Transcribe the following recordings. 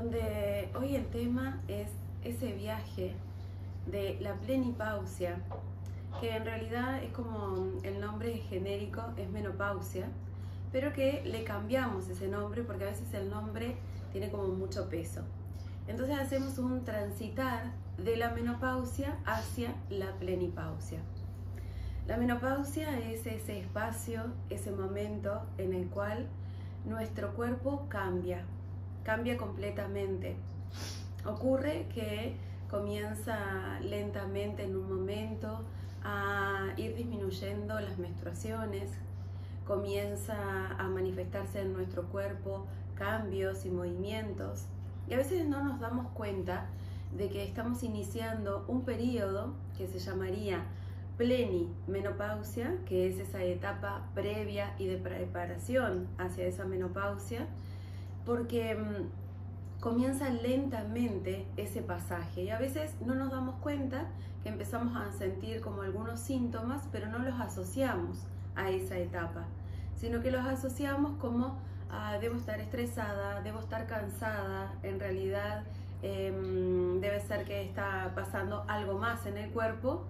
donde hoy el tema es ese viaje de la plenipausia, que en realidad es como el nombre genérico es menopausia, pero que le cambiamos ese nombre porque a veces el nombre tiene como mucho peso. Entonces hacemos un transitar de la menopausia hacia la plenipausia. La menopausia es ese espacio, ese momento en el cual nuestro cuerpo cambia completamente. Ocurre que comienza lentamente en un momento a ir disminuyendo las menstruaciones, comienza a manifestarse en nuestro cuerpo cambios y movimientos, y a veces no nos damos cuenta de que estamos iniciando un periodo que se llamaría plenimenopausia, que es esa etapa previa y de preparación hacia esa menopausia, porque comienza lentamente ese pasaje y a veces no nos damos cuenta que empezamos a sentir como algunos síntomas, pero no los asociamos a esa etapa, sino que los asociamos como debo estar estresada, debo estar cansada, en realidad debe ser que está pasando algo más en el cuerpo.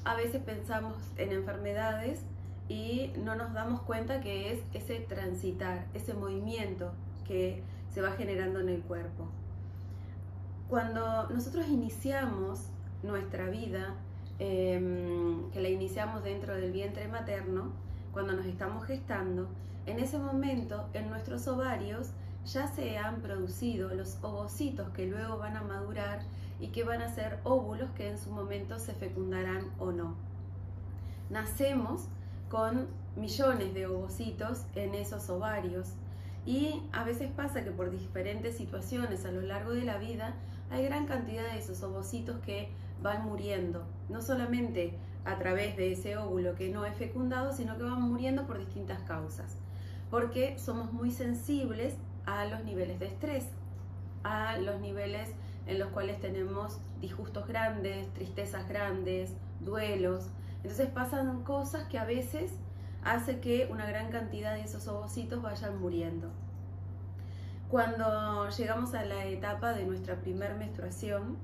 A veces pensamos en enfermedades y no nos damos cuenta que es ese transitar, ese movimiento que se va generando en el cuerpo. Cuando nosotros iniciamos nuestra vida, que la iniciamos dentro del vientre materno, cuando nos estamos gestando, en ese momento en nuestros ovarios ya se han producido los ovocitos que luego van a madurar y que van a ser óvulos que en su momento se fecundarán o no. Nacemos con millones de ovocitos en esos ovarios y a veces pasa que por diferentes situaciones a lo largo de la vida hay gran cantidad de esos ovocitos que van muriendo, no solamente a través de ese óvulo que no es fecundado, sino que van muriendo por distintas causas, porque somos muy sensibles a los niveles de estrés, a los niveles en los cuales tenemos disgustos grandes, tristezas grandes, duelos. Entonces pasan cosas que a veces hace que una gran cantidad de esos ovocitos vayan muriendo. Cuando llegamos a la etapa de nuestra primer menstruación,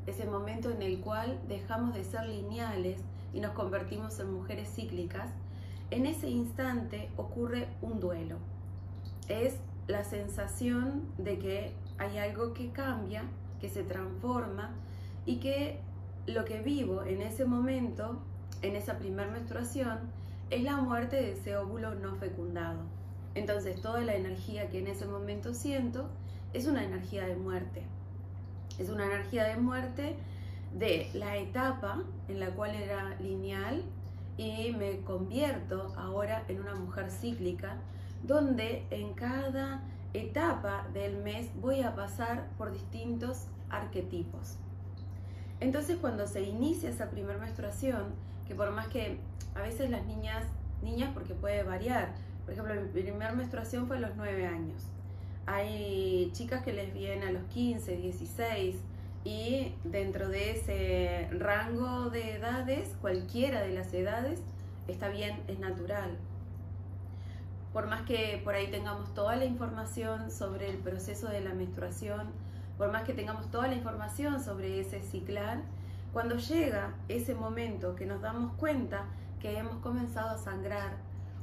ese momento en el cual dejamos de ser lineales y nos convertimos en mujeres cíclicas, en ese instante ocurre un duelo. Es la sensación de que hay algo que cambia, que se transforma y que lo que vivo en ese momento, en esa primera menstruación, es la muerte de ese óvulo no fecundado. Entonces toda la energía que en ese momento siento es una energía de muerte. Es una energía de muerte de la etapa en la cual era lineal y me convierto ahora en una mujer cíclica, donde en cada etapa del mes voy a pasar por distintos arquetipos. Entonces cuando se inicia esa primera menstruación, que por más que a veces las niñas porque puede variar, por ejemplo mi primera menstruación fue a los 9 años, hay chicas que les viene a los 15, 16 y dentro de ese rango de edades, cualquiera de las edades está bien, es natural. Por más que por ahí tengamos toda la información sobre el proceso de la menstruación, por más que tengamos toda la información sobre ese ciclar, cuando llega ese momento que nos damos cuenta que hemos comenzado a sangrar,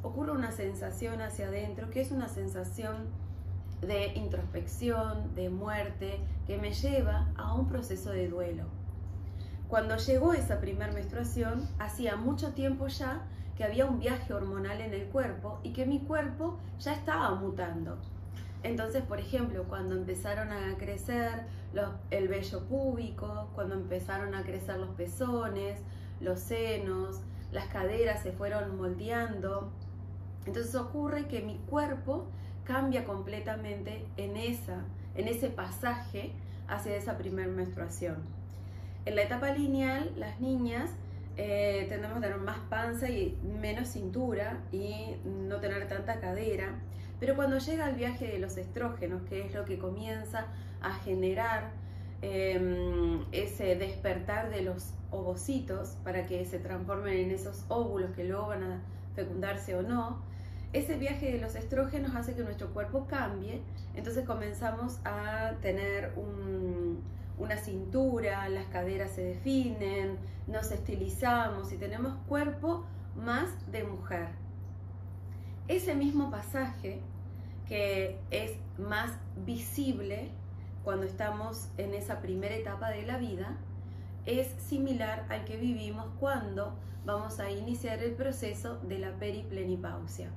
ocurre una sensación hacia adentro que es una sensación de introspección, de muerte, que me lleva a un proceso de duelo. Cuando llegó esa primera menstruación, hacía mucho tiempo ya que había un viaje hormonal en el cuerpo y que mi cuerpo ya estaba mutando. Entonces, por ejemplo, cuando empezaron a crecer el vello púbico, cuando empezaron a crecer los pezones, los senos, las caderas se fueron moldeando. Entonces ocurre que mi cuerpo cambia completamente en ese pasaje hacia esa primera menstruación. En la etapa lineal, las niñas tendemos a tener más panza y menos cintura y no tener tanta cadera, pero cuando llega el viaje de los estrógenos, que es lo que comienza a generar ese despertar de los ovocitos para que se transformen en esos óvulos que luego van a fecundarse o no, ese viaje de los estrógenos hace que nuestro cuerpo cambie, entonces comenzamos a tener una cintura, las caderas se definen, nos estilizamos y tenemos cuerpo más de mujer. Ese mismo pasaje, que es más visible cuando estamos en esa primera etapa de la vida, es similar al que vivimos cuando vamos a iniciar el proceso de la periplenipausia.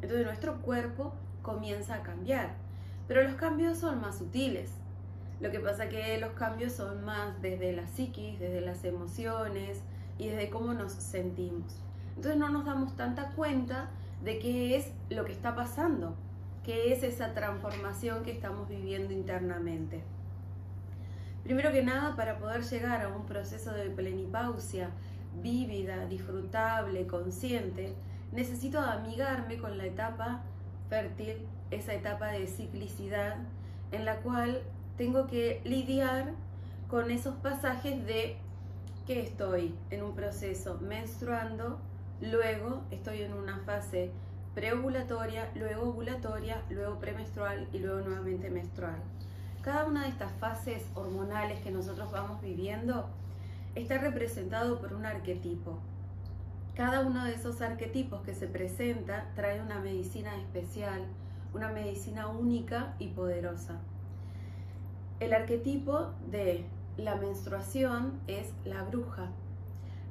Entonces nuestro cuerpo comienza a cambiar, pero los cambios son más sutiles. Lo que pasa es que los cambios son más desde la psiquis, desde las emociones y desde cómo nos sentimos. Entonces no nos damos tanta cuenta de qué es lo que está pasando, qué es esa transformación que estamos viviendo internamente. Primero que nada, para poder llegar a un proceso de plenipausia vívida, disfrutable, consciente, necesito amigarme con la etapa fértil, esa etapa de ciclicidad en la cual tengo que lidiar con esos pasajes de que estoy en un proceso menstruando, luego estoy en una fase preovulatoria, luego ovulatoria, luego premenstrual y luego nuevamente menstrual. Cada una de estas fases hormonales que nosotros vamos viviendo está representado por un arquetipo. Cada uno de esos arquetipos que se presenta trae una medicina especial, una medicina única y poderosa. El arquetipo de la menstruación es la bruja.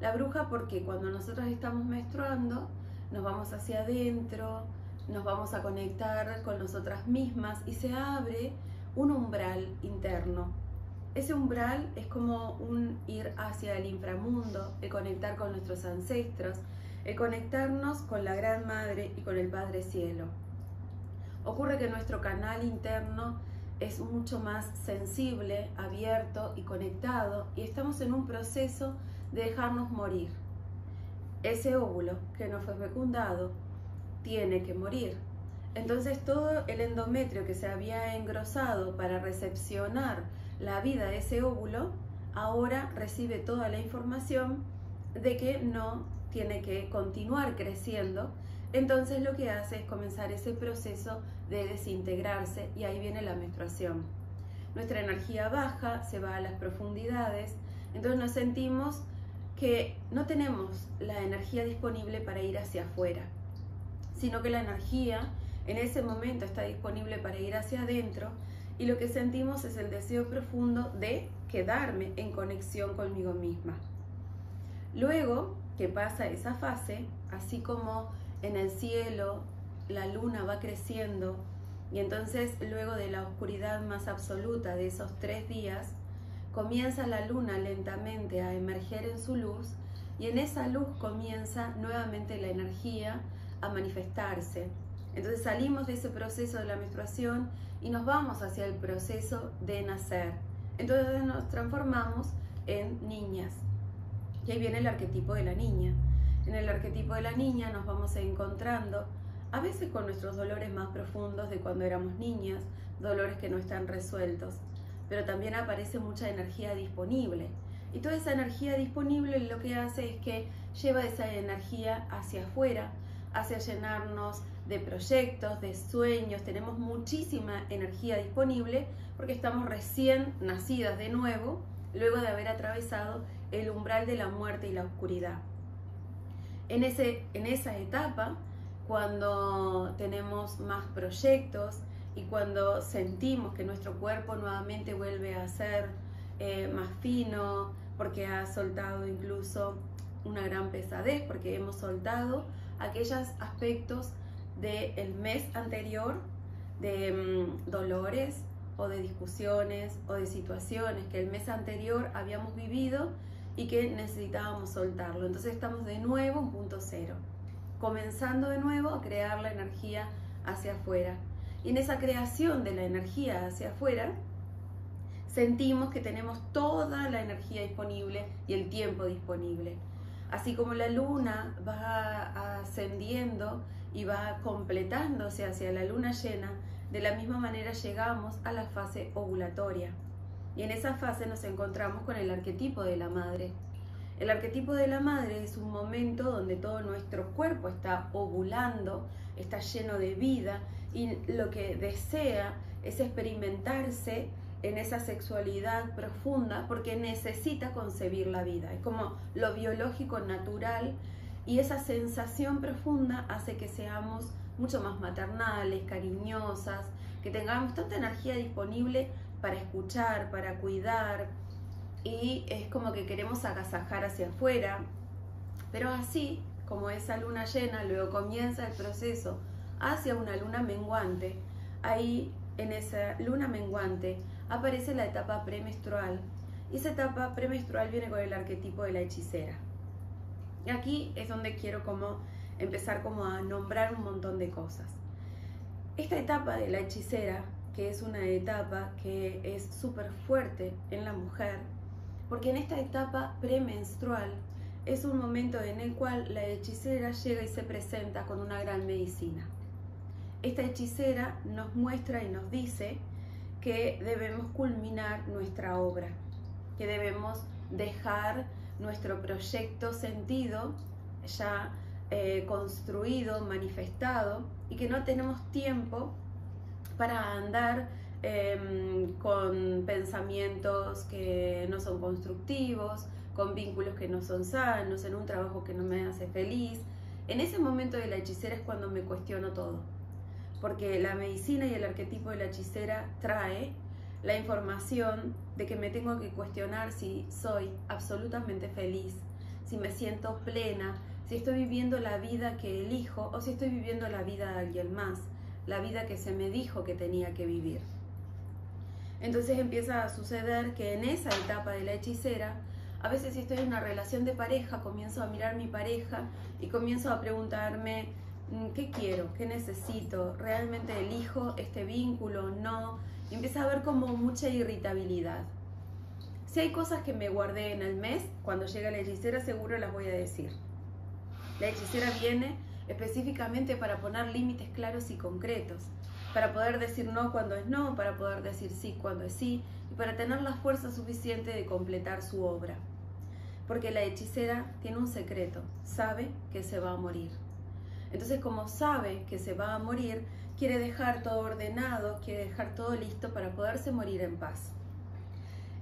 La bruja porque cuando nosotros estamos menstruando nos vamos hacia adentro, nos vamos a conectar con nosotras mismas y se abre un umbral interno. Ese umbral es como un ir hacia el inframundo, el conectar con nuestros ancestros, el conectarnos con la Gran Madre y con el Padre Cielo. Ocurre que nuestro canal interno es mucho más sensible, abierto y conectado y estamos en un proceso de dejarnos morir. Ese óvulo que no fue fecundado tiene que morir. Entonces todo el endometrio que se había engrosado para recepcionar la vida de ese óvulo, ahora recibe toda la información de que no tiene que continuar creciendo. Entonces lo que hace es comenzar ese proceso de desintegrarse y ahí viene la menstruación. Nuestra energía baja, se va a las profundidades, entonces nos sentimos que no tenemos la energía disponible para ir hacia afuera, sino que la energía en ese momento está disponible para ir hacia adentro y lo que sentimos es el deseo profundo de quedarme en conexión conmigo misma. Luego que pasa esa fase, así como en el cielo la luna va creciendo y entonces luego de la oscuridad más absoluta de esos 3 días, comienza la luna lentamente a emerger en su luz y en esa luz comienza nuevamente la energía a manifestarse. Entonces salimos de ese proceso de la menstruación y nos vamos hacia el proceso de nacer. Entonces nos transformamos en niñas. Y ahí viene el arquetipo de la niña. En el arquetipo de la niña nos vamos encontrando a veces con nuestros dolores más profundos de cuando éramos niñas, dolores que no están resueltos, pero también aparece mucha energía disponible. Y toda esa energía disponible lo que hace es que lleva esa energía hacia afuera, hacia llenarnos de proyectos, de sueños. Tenemos muchísima energía disponible porque estamos recién nacidas de nuevo, luego de haber atravesado el umbral de la muerte y la oscuridad. En esa etapa, cuando tenemos más proyectos y cuando sentimos que nuestro cuerpo nuevamente vuelve a ser más fino, porque ha soltado incluso una gran pesadez, porque hemos soltado aquellos aspectos del mes anterior de dolores o de discusiones o de situaciones que el mes anterior habíamos vivido y que necesitábamos soltarlo. Entonces estamos de nuevo en punto cero, comenzando de nuevo a crear la energía hacia afuera. Y en esa creación de la energía hacia afuera, sentimos que tenemos toda la energía disponible y el tiempo disponible. Así como la luna va ascendiendo y va completándose hacia la luna llena, de la misma manera llegamos a la fase ovulatoria. Y en esa fase nos encontramos con el arquetipo de la madre. El arquetipo de la madre es un momento donde todo nuestro cuerpo está ovulando, está lleno de vida y lo que desea es experimentarse en esa sexualidad profunda porque necesita concebir la vida. Es como lo biológico natural y esa sensación profunda hace que seamos mucho más maternales, cariñosas, que tengamos tanta energía disponible para escuchar, para cuidar, y es como que queremos agasajar hacia afuera. Pero así como esa luna llena luego comienza el proceso hacia una luna menguante, ahí en esa luna menguante aparece la etapa premenstrual, y esa etapa premenstrual viene con el arquetipo de la hechicera. Y aquí es donde quiero como empezar como a nombrar un montón de cosas. Esta etapa de la hechicera, que es una etapa que es súper fuerte en la mujer, porque en esta etapa premenstrual es un momento en el cual la hechicera llega y se presenta con una gran medicina. Esta hechicera nos muestra y nos dice que debemos culminar nuestra obra, que debemos dejar nuestro proyecto sentido ya construido, manifestado, y que no tenemos tiempo para andar con pensamientos que no son constructivos, con vínculos que no son sanos, en un trabajo que no me hace feliz. En ese momento de la hechicera es cuando me cuestiono todo, porque la medicina y el arquetipo de la hechicera trae la información de que me tengo que cuestionar si soy absolutamente feliz, si me siento plena, si estoy viviendo la vida que elijo o si estoy viviendo la vida de alguien más, la vida que se me dijo que tenía que vivir. Entonces empieza a suceder que en esa etapa de la hechicera, a veces si estoy en una relación de pareja, comienzo a mirar mi pareja y comienzo a preguntarme ¿qué quiero? ¿Qué necesito? ¿Realmente elijo este vínculo? ¿No? Y empieza a haber como mucha irritabilidad. Si hay cosas que me guardé en el mes, cuando llega la hechicera seguro las voy a decir. La hechicera viene específicamente para poner límites claros y concretos, para poder decir no cuando es no, para poder decir sí cuando es sí, y para tener la fuerza suficiente de completar su obra. Porque la hechicera tiene un secreto, sabe que se va a morir. Entonces, como sabe que se va a morir, quiere dejar todo ordenado, quiere dejar todo listo para poderse morir en paz.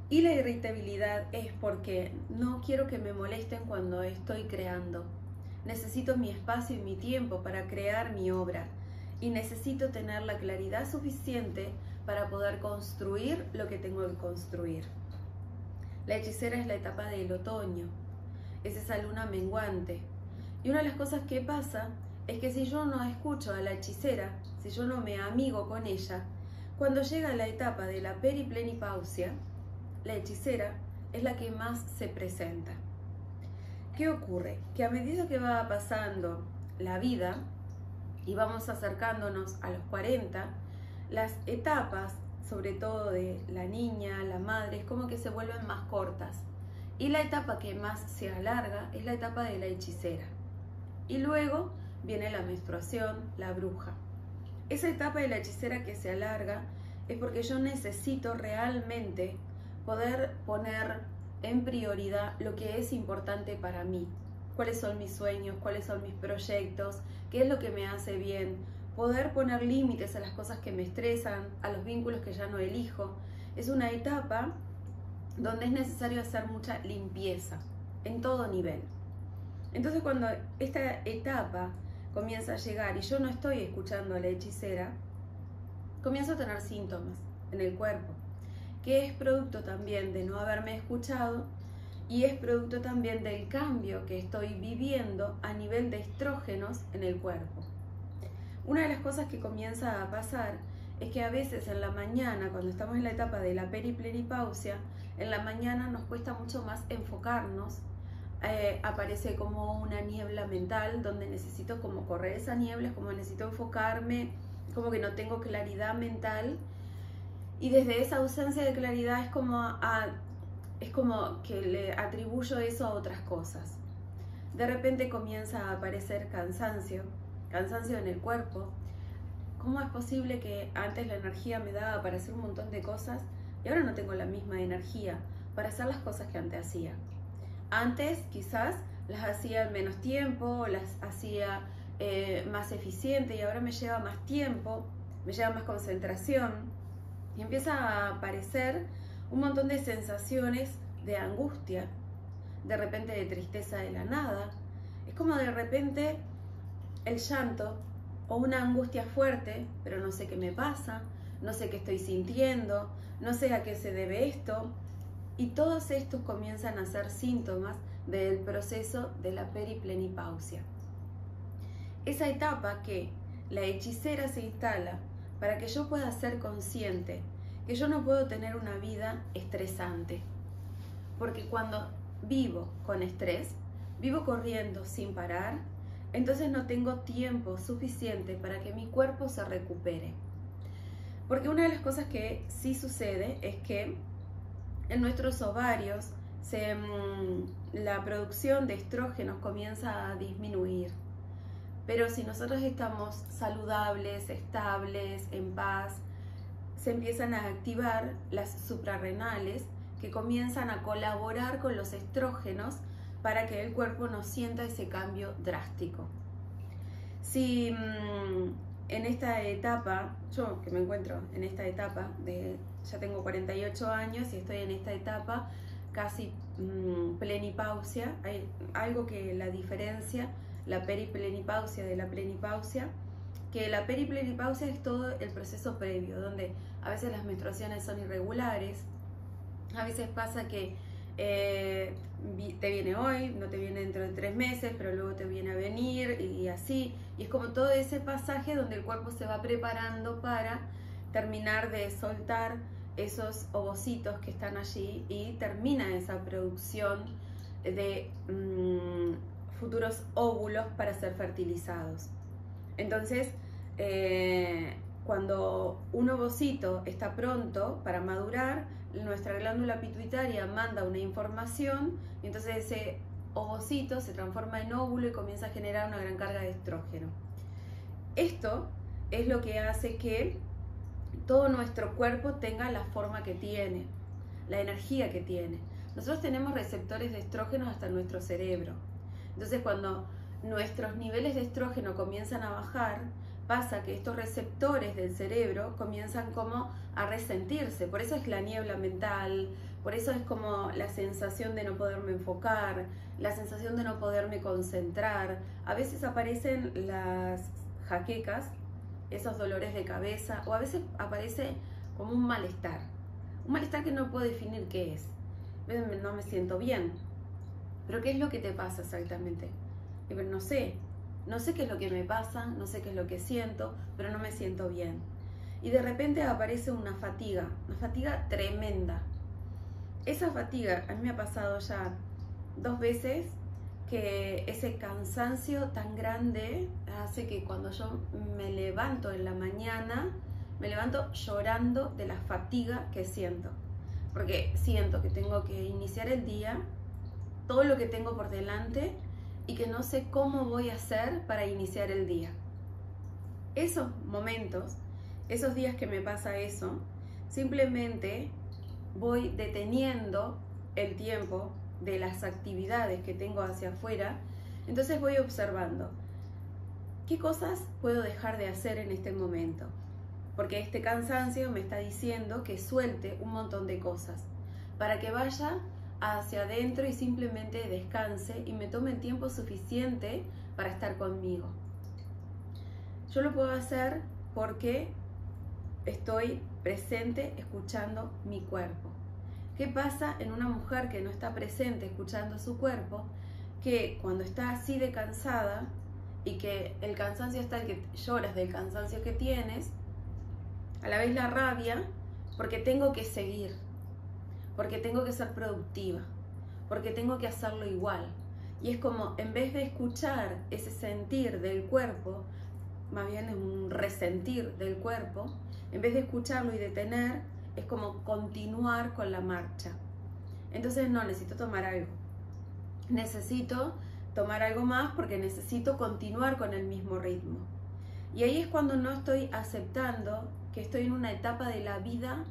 Y la irritabilidad es porque no quiero que me molesten cuando estoy creando. Necesito mi espacio y mi tiempo para crear mi obra. Y necesito tener la claridad suficiente para poder construir lo que tengo que construir. La hechicera es la etapa del otoño. Es esa luna menguante. Y una de las cosas que pasa es que si yo no escucho a la hechicera, si yo no me amigo con ella, cuando llega la etapa de la periplenipausia, la hechicera es la que más se presenta. ¿Qué ocurre? Que a medida que va pasando la vida y vamos acercándonos a los 40, las etapas, sobre todo de la niña, la madre, es como que se vuelven más cortas. Y la etapa que más se alarga es la etapa de la hechicera. Y luego viene la menstruación, la bruja. Esa etapa de la hechicera que se alarga es porque yo necesito realmente poder poner en prioridad lo que es importante para mí. Cuáles son mis sueños, cuáles son mis proyectos, qué es lo que me hace bien. Poder poner límites a las cosas que me estresan, a los vínculos que ya no elijo. Es una etapa donde es necesario hacer mucha limpieza en todo nivel. Entonces cuando esta etapa comienza a llegar y yo no estoy escuchando a la hechicera, comienzo a tener síntomas en el cuerpo, que es producto también de no haberme escuchado y es producto también del cambio que estoy viviendo a nivel de estrógenos en el cuerpo. Una de las cosas que comienza a pasar es que a veces en la mañana, cuando estamos en la etapa de la periplenipausia, en la mañana nos cuesta mucho más enfocarnos. Aparece como una niebla mental donde necesito como correr esa niebla, es como necesito enfocarme, como que no tengo claridad mental, y desde esa ausencia de claridad es como que le atribuyo eso a otras cosas. De repente comienza a aparecer cansancio en el cuerpo. ¿Cómo es posible que antes la energía me daba para hacer un montón de cosas y ahora no tengo la misma energía para hacer las cosas que antes hacía? Antes quizás las hacía en menos tiempo, las hacía más eficiente, y ahora me lleva más tiempo, me lleva más concentración, y empieza a aparecer un montón de sensaciones de angustia, de repente de tristeza de la nada. Es como de repente el llanto o una angustia fuerte, pero no sé qué me pasa, no sé qué estoy sintiendo, no sé a qué se debe esto. Y todos estos comienzan a ser síntomas del proceso de la periplenipausia. Esa etapa que la hechicera se instala para que yo pueda ser consciente que yo no puedo tener una vida estresante. Porque cuando vivo con estrés, vivo corriendo sin parar, entonces no tengo tiempo suficiente para que mi cuerpo se recupere. Porque una de las cosas que sí sucede es que en nuestros ovarios la producción de estrógenos comienza a disminuir. Pero si nosotros estamos saludables, estables, en paz, se empiezan a activar las suprarrenales, que comienzan a colaborar con los estrógenos para que el cuerpo no sienta ese cambio drástico. Si en esta etapa, yo que me encuentro en esta etapa, ya tengo 48 años y estoy en esta etapa casi plenipausia, hay algo que la diferencia, la periplenipausia de la plenipausia, que la periplenipausia es todo el proceso previo, donde a veces las menstruaciones son irregulares, a veces pasa que te viene hoy, no te viene dentro de 3 meses, pero luego te viene a venir y así, y es como todo ese pasaje donde el cuerpo se va preparando para terminar de soltar esos ovocitos que están allí y termina esa producción de futuros óvulos para ser fertilizados. Entonces, cuando un ovocito está pronto para madurar, nuestra glándula pituitaria manda una información y entonces ese ovocito se transforma en óvulo y comienza a generar una gran carga de estrógeno. Esto es lo que hace que todo nuestro cuerpo tenga la forma que tiene, la energía que tiene. Nosotros tenemos receptores de estrógeno hasta nuestro cerebro. Entonces, cuando nuestros niveles de estrógeno comienzan a bajar, pasa que estos receptores del cerebro comienzan como a resentirse. Por eso es la niebla mental, por eso es como la sensación de no poderme enfocar, la sensación de no poderme concentrar. A veces aparecen las jaquecas, esos dolores de cabeza, o a veces aparece como un malestar que no puedo definir qué es. No me siento bien. ¿Pero qué es lo que te pasa exactamente? Pero no sé qué es lo que me pasa, no sé qué es lo que siento, pero no me siento bien. Y de repente aparece una fatiga tremenda. Esa fatiga, a mí me ha pasado ya 2 veces, que ese cansancio tan grande hace que cuando yo me levanto en la mañana, me levanto llorando de la fatiga que siento. Porque siento que tengo que iniciar el día, todo lo que tengo por delante, y que no sé cómo voy a hacer para iniciar el día. Esos momentos, esos días que me pasa eso, simplemente voy deteniendo el tiempo de las actividades que tengo hacia afuera, entonces voy observando qué cosas puedo dejar de hacer en este momento, porque este cansancio me está diciendo que suelte un montón de cosas, para que vaya hacia adentro y simplemente descanse y me tome el tiempo suficiente para estar conmigo. Yo lo puedo hacer porque estoy presente escuchando mi cuerpo. ¿Qué pasa en una mujer que no está presente escuchando su cuerpo? Que cuando está así de cansada y que el cansancio está el que lloras del cansancio que tienes, a la vez la rabia porque tengo que seguir, porque tengo que ser productiva, porque tengo que hacerlo igual. Y es como, en vez de escuchar ese sentir del cuerpo, más bien es un resentir del cuerpo, en vez de escucharlo y detener, es como continuar con la marcha. Entonces no, necesito tomar algo. Necesito tomar algo más porque necesito continuar con el mismo ritmo. Y ahí es cuando no estoy aceptando que estoy en una etapa de la vida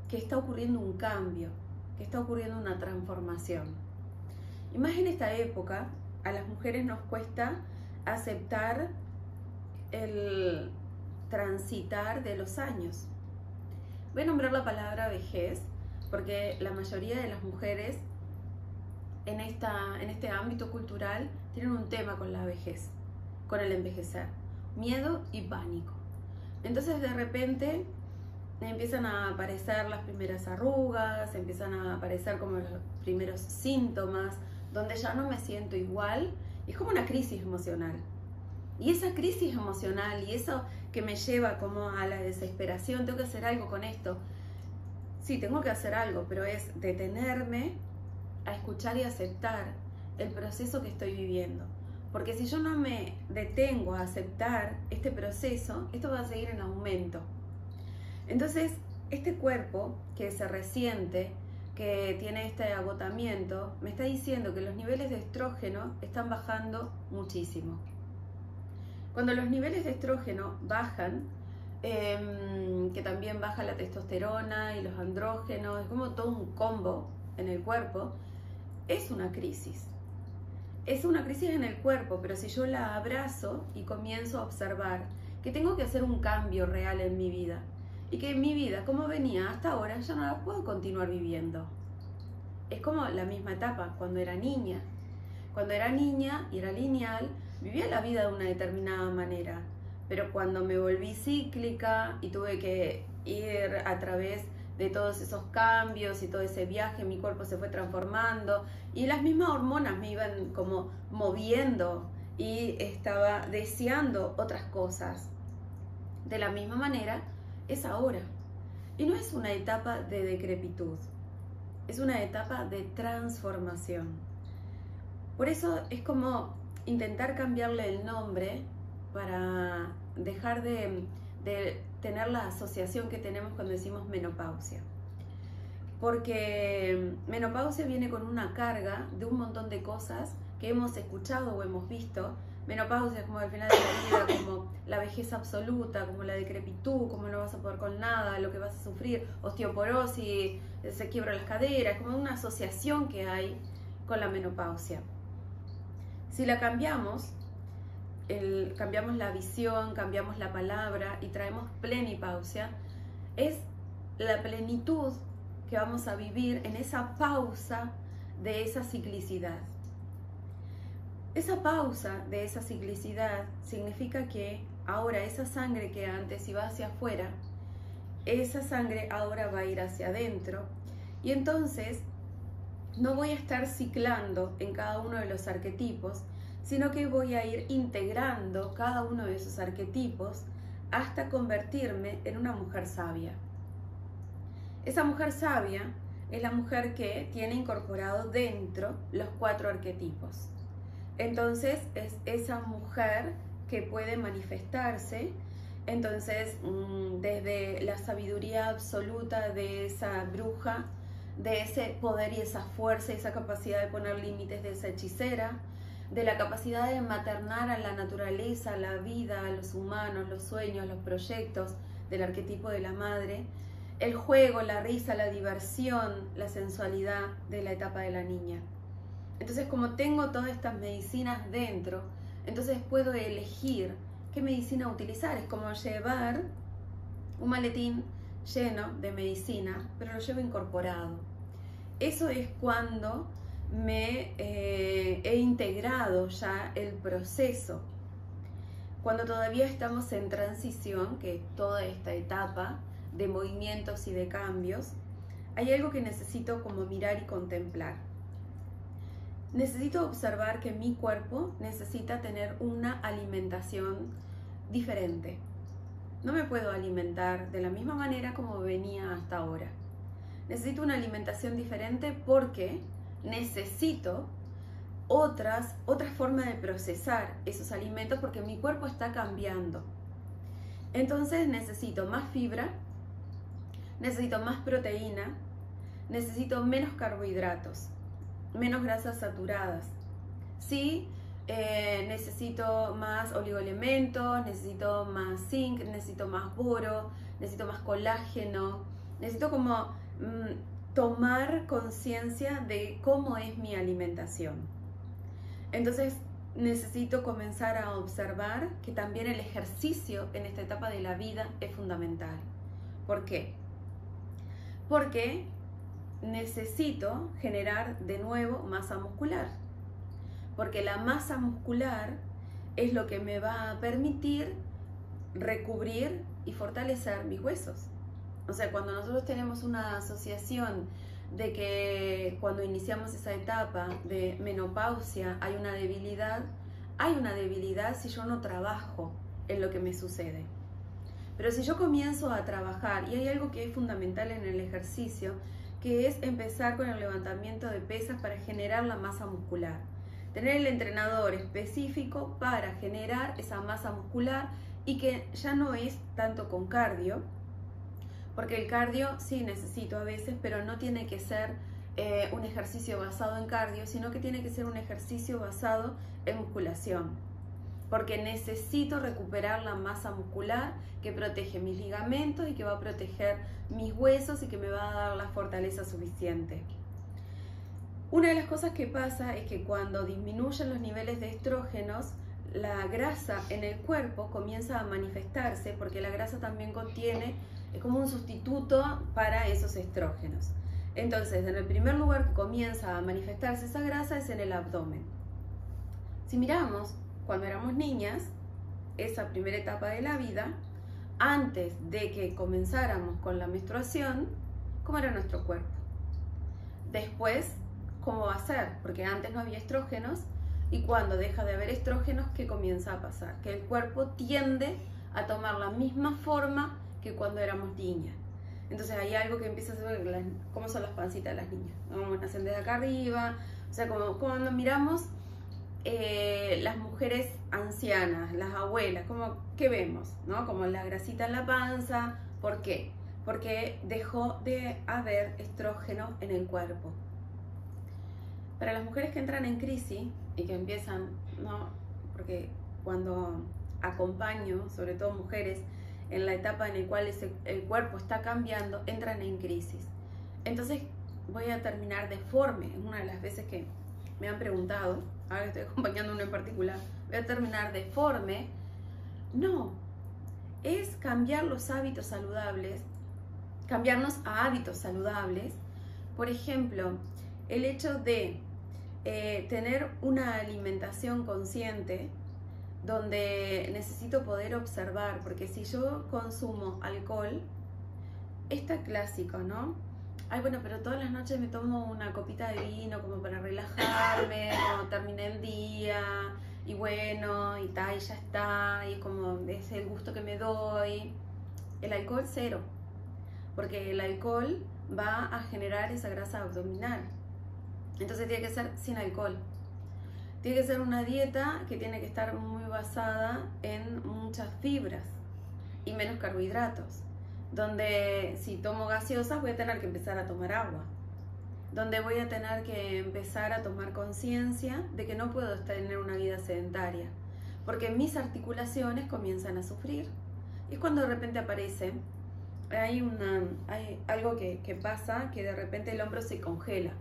que está ocurriendo un cambio, que está ocurriendo una transformación. Y más en esta época, a las mujeres nos cuesta aceptar el transitar de los años. Voy a nombrar la palabra vejez porque la mayoría de las mujeres en este ámbito cultural tienen un tema con la vejez, con el envejecer, miedo y pánico. Entonces de repente empiezan a aparecer las primeras arrugas, empiezan a aparecer como los primeros síntomas, donde ya no me siento igual, y es como una crisis emocional. Y esa crisis emocional y eso que me lleva como a la desesperación, tengo que hacer algo con esto. Sí, tengo que hacer algo, pero es detenerme a escuchar y aceptar el proceso que estoy viviendo. Porque si yo no me detengo a aceptar este proceso, esto va a seguir en aumento. Entonces, este cuerpo que se resiente, que tiene este agotamiento, me está diciendo que los niveles de estrógeno están bajando muchísimo. Cuando los niveles de estrógeno bajan, que también baja la testosterona y los andrógenos, es como todo un combo en el cuerpo, es una crisis. Es una crisis en el cuerpo, pero si yo la abrazo y comienzo a observar que tengo que hacer un cambio real en mi vida y que mi vida, como venía hasta ahora, ya no la puedo continuar viviendo. Es como la misma etapa cuando era niña. Cuando era niña y era lineal, vivía la vida de una determinada manera, pero cuando me volví cíclica y tuve que ir a través de todos esos cambios y todo ese viaje, mi cuerpo se fue transformando y las mismas hormonas me iban como moviendo y estaba deseando otras cosas. De la misma manera es ahora. Y no es una etapa de decrepitud, es una etapa de transformación. Por eso es como intentar cambiarle el nombre para dejar de tener la asociación que tenemos cuando decimos menopausia. Porque menopausia viene con una carga de un montón de cosas que hemos escuchado o hemos visto. Menopausia es como el final de la vida, como la vejez absoluta, como la decrepitud, como no vas a poder con nada, lo que vas a sufrir, osteoporosis, se quiebran las caderas, como una asociación que hay con la menopausia. Si la cambiamos, cambiamos la visión, cambiamos la palabra y traemos plenipausia, es la plenitud que vamos a vivir en esa pausa de esa ciclicidad. Esa pausa de esa ciclicidad significa que ahora esa sangre que antes iba hacia afuera, esa sangre ahora va a ir hacia adentro y entonces no voy a estar ciclando en cada uno de los arquetipos, sino que voy a ir integrando cada uno de esos arquetipos hasta convertirme en una mujer sabia. Esa mujer sabia es la mujer que tiene incorporado dentro los 4 arquetipos. Entonces es esa mujer que puede manifestarse, entonces desde la sabiduría absoluta de esa bruja, de ese poder y esa fuerza y esa capacidad de poner límites de esa hechicera, de la capacidad de maternar a la naturaleza, a la vida, a los humanos, los sueños, los proyectos del arquetipo de la madre, el juego, la risa, la diversión, la sensualidad de la etapa de la niña. Entonces, como tengo todas estas medicinas dentro, entonces puedo elegir qué medicina utilizar. Es como llevar un maletín lleno de medicina, pero lo llevo incorporado. Eso es cuando me he integrado ya el proceso. Cuando todavía estamos en transición, que es toda esta etapa de movimientos y de cambios, hay algo que necesito como mirar y contemplar. Necesito observar que mi cuerpo necesita tener una alimentación diferente. No me puedo alimentar de la misma manera como venía hasta ahora. Necesito una alimentación diferente porque necesito otra forma de procesar esos alimentos porque mi cuerpo está cambiando. Entonces necesito más fibra, necesito más proteína, necesito menos carbohidratos, menos grasas saturadas. Sí, necesito más oligoelementos, necesito más zinc, necesito más boro, necesito más colágeno, necesito como tomar conciencia de cómo es mi alimentación. Entonces necesito comenzar a observar que también el ejercicio en esta etapa de la vida es fundamental. ¿Por qué? Porque necesito generar de nuevo masa muscular. Porque la masa muscular es lo que me va a permitir recubrir y fortalecer mis huesos. O sea, cuando nosotros tenemos una asociación de que cuando iniciamos esa etapa de menopausia hay una debilidad si yo no trabajo en lo que me sucede. Pero si yo comienzo a trabajar, y hay algo que es fundamental en el ejercicio, que es empezar con el levantamiento de pesas para generar la masa muscular. Tener el entrenador específico para generar esa masa muscular y que ya no es tanto con cardio, porque el cardio sí necesito a veces, pero no tiene que ser un ejercicio basado en cardio, sino que tiene que ser un ejercicio basado en musculación, porque necesito recuperar la masa muscular que protege mis ligamentos y que va a proteger mis huesos y que me va a dar la fortaleza suficiente. Una de las cosas que pasa es que cuando disminuyen los niveles de estrógenos, la grasa en el cuerpo comienza a manifestarse, porque la grasa también contiene, es como un sustituto para esos estrógenos. Entonces, en el primer lugar que comienza a manifestarse esa grasa es en el abdomen. Si miramos, cuando éramos niñas, esa primera etapa de la vida, antes de que comenzáramos con la menstruación, ¿cómo era nuestro cuerpo? Después, ¿cómo va a ser? Porque antes no había estrógenos, y cuando deja de haber estrógenos, ¿qué comienza a pasar? Que el cuerpo tiende a tomar la misma forma que cuando éramos niñas. Entonces hay algo que empieza a ser, ¿cómo son las pancitas de las niñas? ¿No? Nacen desde acá arriba, o sea, como cuando miramos las mujeres ancianas, las abuelas, como, ¿qué vemos? ¿No? Como la grasita en la panza. ¿Por qué? Porque dejó de haber estrógeno en el cuerpo. Para las mujeres que entran en crisis y que empiezan, ¿no? Porque cuando acompaño, sobre todo mujeres, en la etapa en la cual el cuerpo está cambiando, entran en crisis. Entonces voy a terminar deforme. Es una de las veces que me han preguntado, ahora estoy acompañando uno en particular, voy a terminar deforme. No, es cambiar los hábitos saludables, cambiarnos a hábitos saludables. Por ejemplo, el hecho de tener una alimentación consciente, donde necesito poder observar, porque si yo consumo alcohol, está clásico, ¿no? Ay, bueno, pero todas las noches me tomo una copita de vino como para relajarme, como terminé el día, y bueno, y tal, y ya está, y como es el gusto que me doy. El alcohol, cero, porque el alcohol va a generar esa grasa abdominal. Entonces tiene que ser sin alcohol. Tiene que ser una dieta que tiene que estar muy basada en muchas fibras y menos carbohidratos. Donde si tomo gaseosas voy a tener que empezar a tomar agua. Donde voy a tener que empezar a tomar conciencia de que no puedo tener una vida sedentaria. Porque mis articulaciones comienzan a sufrir. Y es cuando de repente aparece, hay algo que pasa, que de repente el hombro se congela.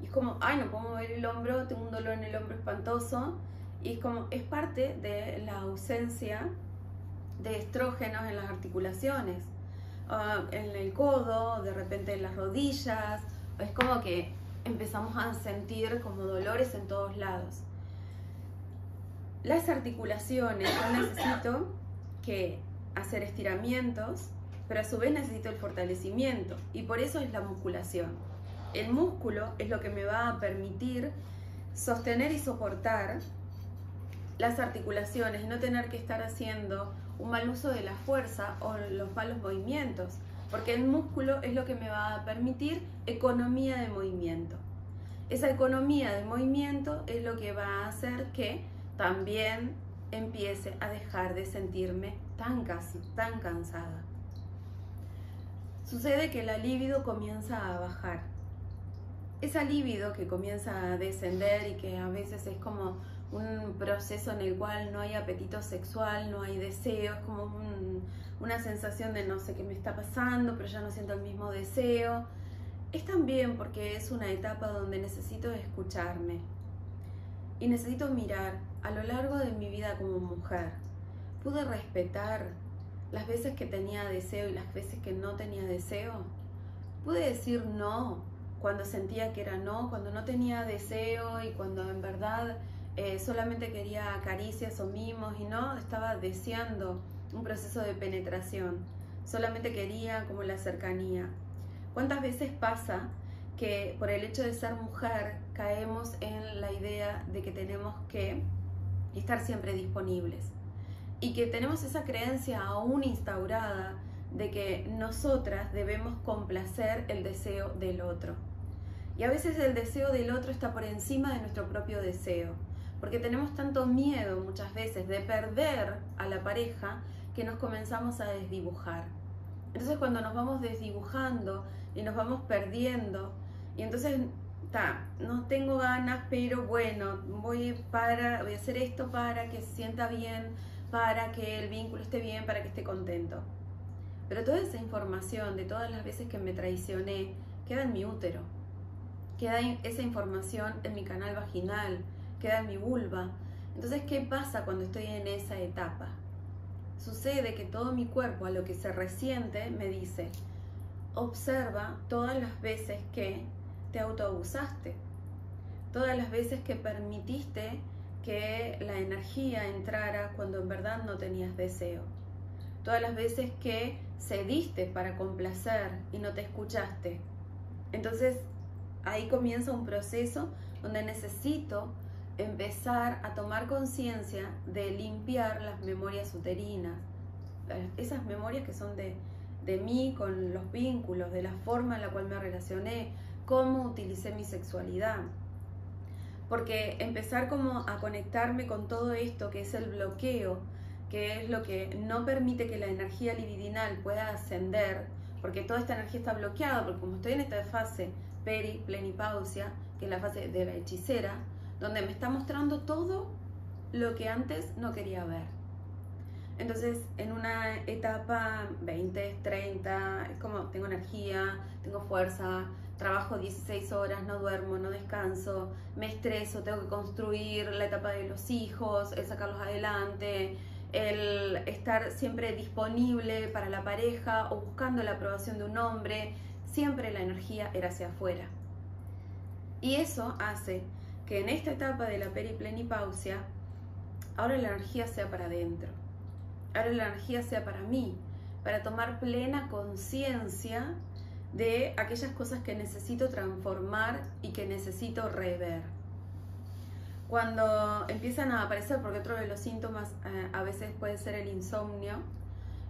Y es como, ay, no puedo mover el hombro, tengo un dolor en el hombro espantoso. Y es como, es parte de la ausencia de estrógenos en las articulaciones. En el codo, de repente en las rodillas. Es como que empezamos a sentir como dolores en todos lados. Las articulaciones, yo necesito que hacer estiramientos, pero a su vez necesito el fortalecimiento. Y por eso es la musculación. El músculo es lo que me va a permitir sostener y soportar las articulaciones y no tener que estar haciendo un mal uso de la fuerza o los malos movimientos, porque el músculo es lo que me va a permitir economía de movimiento. Esa economía de movimiento es lo que va a hacer que también empiece a dejar de sentirme tan cansada. Sucede que la libido comienza a bajar. Esa libido que comienza a descender y que a veces es como un proceso en el cual no hay apetito sexual, no hay deseo, es como una sensación de no sé qué me está pasando, pero ya no siento el mismo deseo. es también porque es una etapa donde necesito escucharme y necesito mirar a lo largo de mi vida como mujer. ¿Pude respetar las veces que tenía deseo y las veces que no tenía deseo? ¿Pude decir no cuando sentía que era no, cuando no tenía deseo y cuando en verdad solamente quería caricias o mimos y no estaba deseando un proceso de penetración? Solamente quería como la cercanía. ¿Cuántas veces pasa que por el hecho de ser mujer caemos en la idea de que tenemos que estar siempre disponibles? Y que tenemos esa creencia aún instaurada de que nosotras debemos complacer el deseo del otro. Y a veces el deseo del otro está por encima de nuestro propio deseo, porque tenemos tanto miedo muchas veces de perder a la pareja que nos comenzamos a desdibujar. Entonces cuando nos vamos desdibujando y nos vamos perdiendo, y entonces no tengo ganas, pero bueno, voy a hacer esto para que se sienta bien, para que el vínculo esté bien, para que esté contento. Pero toda esa información de todas las veces que me traicioné queda en mi útero, queda esa información en mi canal vaginal, queda en mi vulva. Entonces, ¿qué pasa cuando estoy en esa etapa? Sucede que todo mi cuerpo, a lo que se resiente, me dice: observa todas las veces que te autoabusaste, todas las veces que permitiste que la energía entrara cuando en verdad no tenías deseo, todas las veces que cediste para complacer y no te escuchaste. Entonces ahí comienza un proceso donde necesito empezar a tomar conciencia de limpiar las memorias uterinas, esas memorias que son de mí con los vínculos, de la forma en la cual me relacioné, cómo utilicé mi sexualidad. Porque empezar como a conectarme con todo esto que es el bloqueo, que es lo que no permite que la energía libidinal pueda ascender, porque toda esta energía está bloqueada, porque como estoy en esta fase plenipausia, que es la fase de la hechicera, donde me está mostrando todo lo que antes no quería ver. Entonces, en una etapa 20, 30, es como tengo energía, tengo fuerza, trabajo 16 horas, no duermo, no descanso, me estreso, tengo que construir la etapa de los hijos, el sacarlos adelante, el estar siempre disponible para la pareja o buscando la aprobación de un hombre. Siempre la energía era hacia afuera. Y eso hace que en esta etapa de la periplenipausia, ahora la energía sea para adentro. Ahora la energía sea para mí, para tomar plena conciencia de aquellas cosas que necesito transformar y que necesito rever. Cuando empiezan a aparecer, porque otro de los síntomas a veces puede ser el insomnio,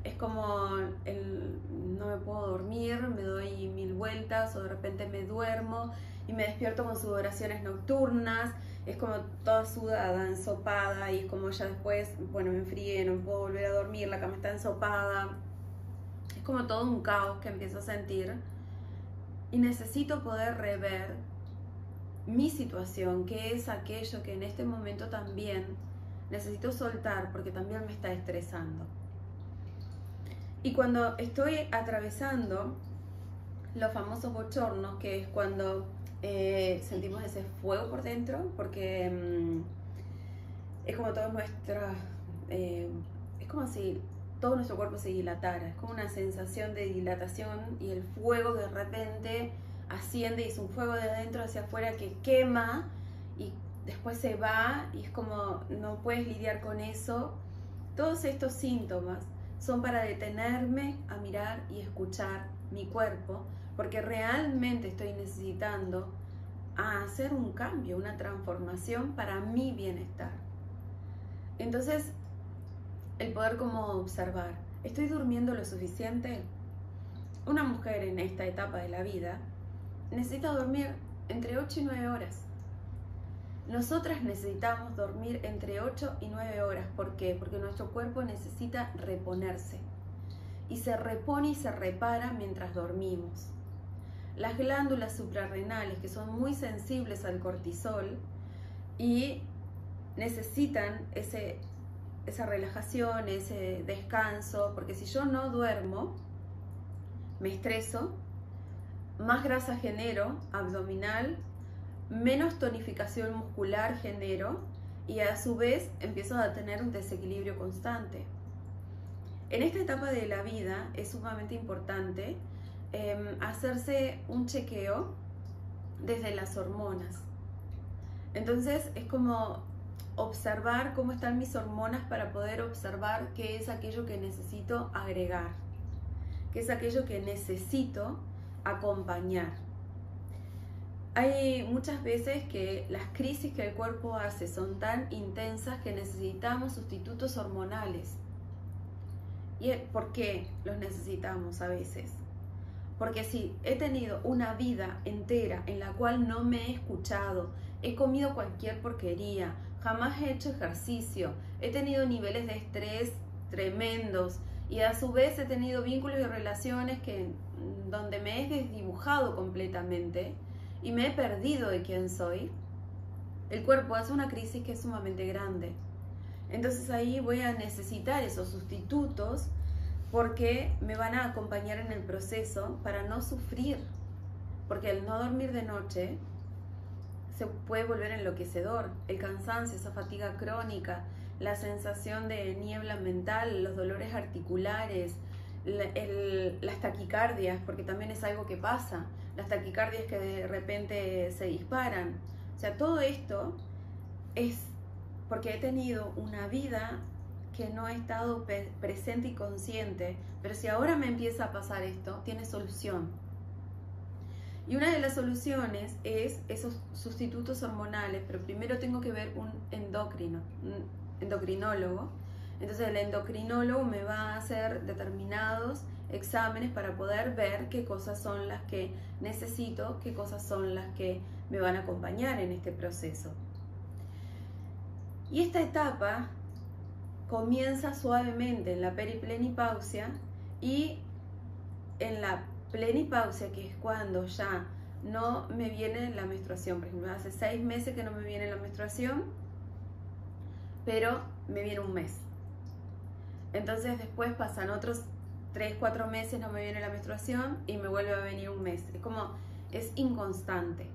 es como no me puedo dormir, me doy 1000 vueltas o de repente me duermo y me despierto con sudoraciones nocturnas, es como toda sudada, ensopada, y es como ya después, bueno, me enfrié, no puedo volver a dormir, la cama está ensopada, es como todo un caos que empiezo a sentir y necesito poder rever mi situación, que es aquello que en este momento también necesito soltar porque también me está estresando. Y cuando estoy atravesando los famosos bochornos, que es cuando sentimos ese fuego por dentro, porque es como todo es como si todo nuestro cuerpo se dilatara, es como una sensación de dilatación y el fuego de repente asciende y es un fuego de adentro hacia afuera que quema y después se va y es como no puedes lidiar con eso. Todos estos síntomas son para detenerme a mirar y escuchar mi cuerpo, porque realmente estoy necesitando hacer un cambio, una transformación para mi bienestar. Entonces, el poder como observar, ¿estoy durmiendo lo suficiente? Una mujer en esta etapa de la vida necesita dormir entre 8 y 9 horas. Nosotras necesitamos dormir entre 8 y 9 horas. ¿Por qué? Porque nuestro cuerpo necesita reponerse. Y se repone y se repara mientras dormimos. Las glándulas suprarrenales, que son muy sensibles al cortisol y necesitan esa relajación, ese descanso, porque si yo no duermo, me estreso, más grasa genero abdominal, menos tonificación muscular genero y a su vez empiezo a tener un desequilibrio constante. En esta etapa de la vida es sumamente importante hacerse un chequeo desde las hormonas. Entonces es como observar cómo están mis hormonas para poder observar qué es aquello que necesito agregar, qué es aquello que necesito acompañar. Hay muchas veces que las crisis que el cuerpo hace son tan intensas que necesitamos sustitutos hormonales. ¿Y por qué los necesitamos a veces? Porque si he tenido una vida entera en la cual no me he escuchado, he comido cualquier porquería, jamás he hecho ejercicio, he tenido niveles de estrés tremendos y a su vez he tenido vínculos y relaciones donde me he desdibujado completamente y me he perdido de quién soy, el cuerpo hace una crisis que es sumamente grande. Entonces ahí voy a necesitar esos sustitutos porque me van a acompañar en el proceso para no sufrir, porque el no dormir de noche se puede volver enloquecedor, el cansancio, esa fatiga crónica, la sensación de niebla mental, los dolores articulares, las taquicardias, porque también es algo que pasa, las taquicardias que de repente se disparan. O sea, todo esto es porque he tenido una vida que no he estado presente y consciente, pero si ahora me empieza a pasar esto, tiene solución. Y una de las soluciones es esos sustitutos hormonales, pero primero tengo que ver un endocrinólogo. Entonces el endocrinólogo me va a hacer determinados exámenes para poder ver qué cosas son las que necesito, qué cosas son las que me van a acompañar en este proceso. Y esta etapa comienza suavemente en la periplenipausia y en la plenipausia, que es cuando ya no me viene la menstruación. Por ejemplo, hace 6 meses que no me viene la menstruación, pero me viene un mes. Entonces después pasan otros 3-4 meses, no me viene la menstruación y me vuelve a venir un mes. Es como, es inconstante.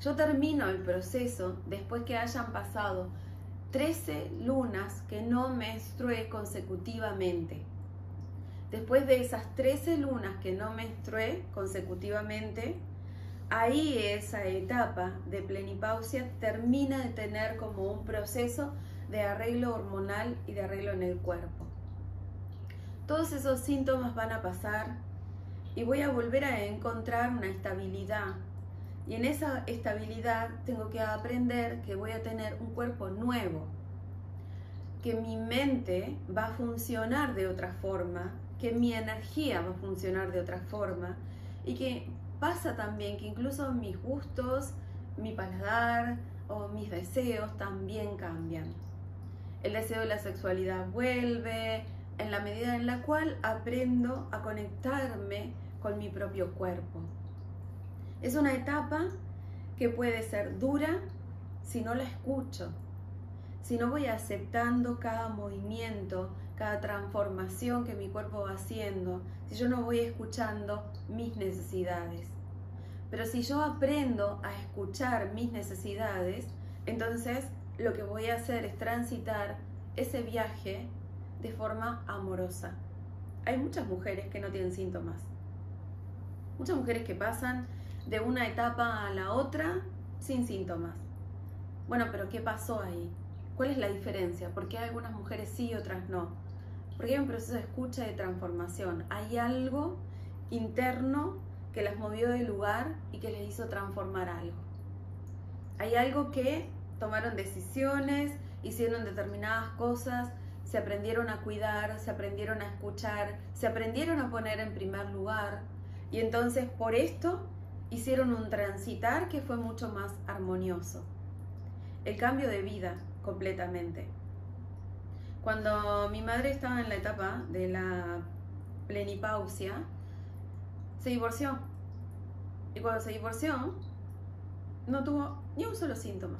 Yo termino el proceso después que hayan pasado 13 lunas que no menstrué consecutivamente. Después de esas 13 lunas que no menstrué consecutivamente, ahí esa etapa de plenipausia termina de tener como un proceso de arreglo hormonal y de arreglo en el cuerpo. Todos esos síntomas van a pasar y voy a volver a encontrar una estabilidad. Y en esa estabilidad tengo que aprender que voy a tener un cuerpo nuevo, que mi mente va a funcionar de otra forma, que mi energía va a funcionar de otra forma y que pasa también que incluso mis gustos, mi paladar o mis deseos también cambian. El deseo de la sexualidad vuelve en la medida en la cual aprendo a conectarme con mi propio cuerpo. Es una etapa que puede ser dura si no la escucho, si no voy aceptando cada movimiento, cada transformación que mi cuerpo va haciendo, si yo no voy escuchando mis necesidades. Pero si yo aprendo a escuchar mis necesidades, entonces lo que voy a hacer es transitar ese viaje de forma amorosa. Hay muchas mujeres que no tienen síntomas, muchas mujeres que pasan de una etapa a la otra sin síntomas. Bueno, pero ¿qué pasó ahí? ¿Cuál es la diferencia? ¿Por qué algunas mujeres sí y otras no? Porque hay un proceso de escucha y de transformación. Hay algo interno que las movió del lugar y que les hizo transformar algo. Hay algo que tomaron decisiones, hicieron determinadas cosas, se aprendieron a cuidar, se aprendieron a escuchar, se aprendieron a poner en primer lugar. Y entonces por esto hicieron un transitar que fue mucho más armonioso. El cambio de vida completamente. Cuando mi madre estaba en la etapa de la plenipausia, se divorció. Y cuando se divorció, no tuvo ni un solo síntoma.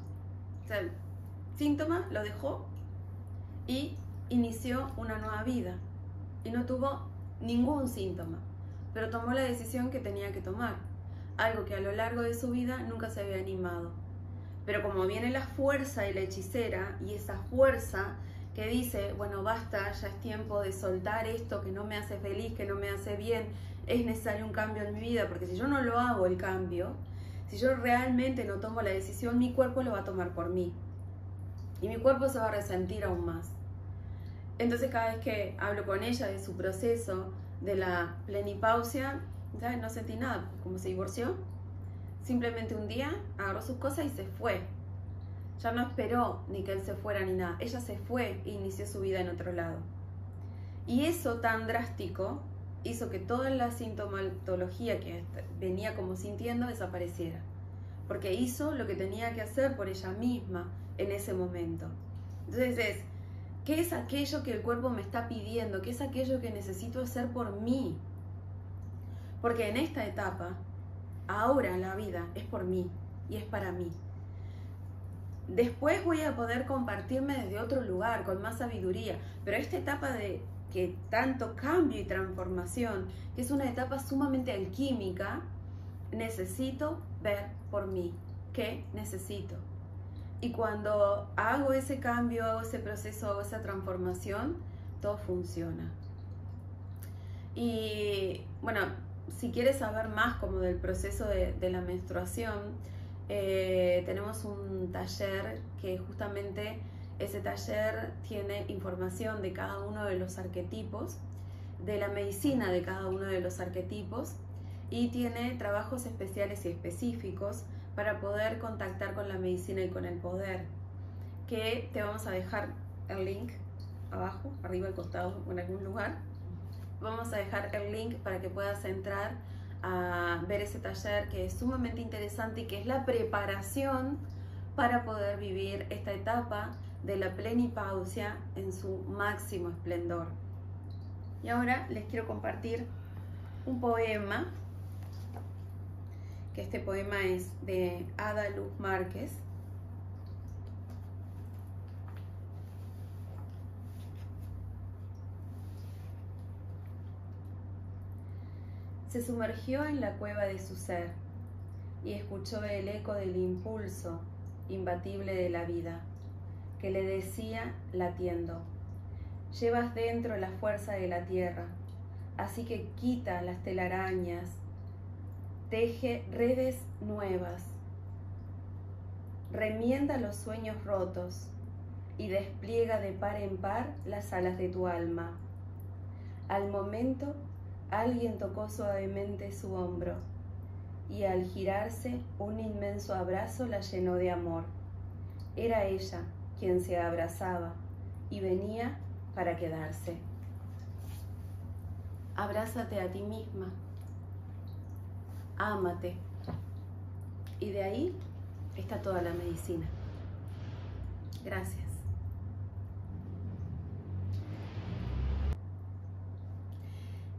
O sea, el síntoma lo dejó y inició una nueva vida. Y no tuvo ningún síntoma. pero tomó la decisión que tenía que tomar, algo que a lo largo de su vida nunca se había animado. Pero como viene la fuerza y la hechicera, y esa fuerza que dice, bueno, basta, ya es tiempo de soltar esto que no me hace feliz, que no me hace bien, es necesario un cambio en mi vida, porque si yo no lo hago el cambio, si yo realmente no tomo la decisión, mi cuerpo lo va a tomar por mí. Y mi cuerpo se va a resentir aún más. Entonces cada vez que hablo con ella de su proceso, de la plenipausia, ya no sentí nada, como se divorció. Simplemente un día agarró sus cosas y se fue. Ya no esperó ni que él se fuera ni nada. Ella se fue e inició su vida en otro lado. Y eso tan drástico hizo que toda la sintomatología que venía como sintiendo desapareciera. Porque hizo lo que tenía que hacer por ella misma en ese momento. Entonces ¿qué es aquello que el cuerpo me está pidiendo? ¿Qué es aquello que necesito hacer por mí? Porque en esta etapa, ahora la vida es por mí y es para mí. Después voy a poder compartirme desde otro lugar, con más sabiduría. Pero esta etapa de que tanto cambio y transformación, que es una etapa sumamente alquímica, necesito ver por mí. ¿Qué necesito? Y cuando hago ese cambio, hago ese proceso, hago esa transformación, todo funciona. Y bueno, si quieres saber más como del proceso de la menstruación, tenemos un taller que justamente ese taller tiene información de cada uno de los arquetipos, de la medicina de cada uno de los arquetipos, y tiene trabajos especiales y específicos para poder contactar con la medicina y con el poder, que te vamos a dejar el link abajo, arriba al costado o en algún lugar. Vamos a dejar el link para que puedas entrar a ver ese taller, que es sumamente interesante y que es la preparación para poder vivir esta etapa de la plenipausia en su máximo esplendor. Y ahora les quiero compartir un poema, que este poema es de Ada Luz Márquez. Se sumergió en la cueva de su ser y escuchó el eco del impulso imbatible de la vida, que le decía latiendo: llevas dentro la fuerza de la tierra, así que quita las telarañas, teje redes nuevas, remienda los sueños rotos y despliega de par en par las alas de tu alma. Al momento, alguien tocó suavemente su hombro y al girarse, un inmenso abrazo la llenó de amor. Era ella quien se abrazaba y venía para quedarse. Abrázate a ti misma, ámate, y de ahí está toda la medicina. Gracias.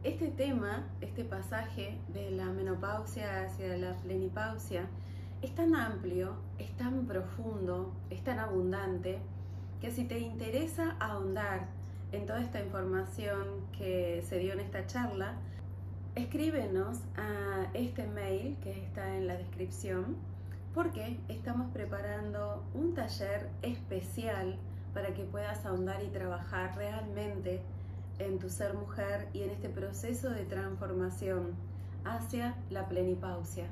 Este tema, este pasaje de la menopausia hacia la plenipausia, es tan amplio, es tan profundo, es tan abundante, que si te interesa ahondar en toda esta información que se dio en esta charla, escríbenos a este mail que está en la descripción, porque estamos preparando un taller especial para que puedas ahondar y trabajar realmente en tu ser mujer y en este proceso de transformación hacia la plenipausia.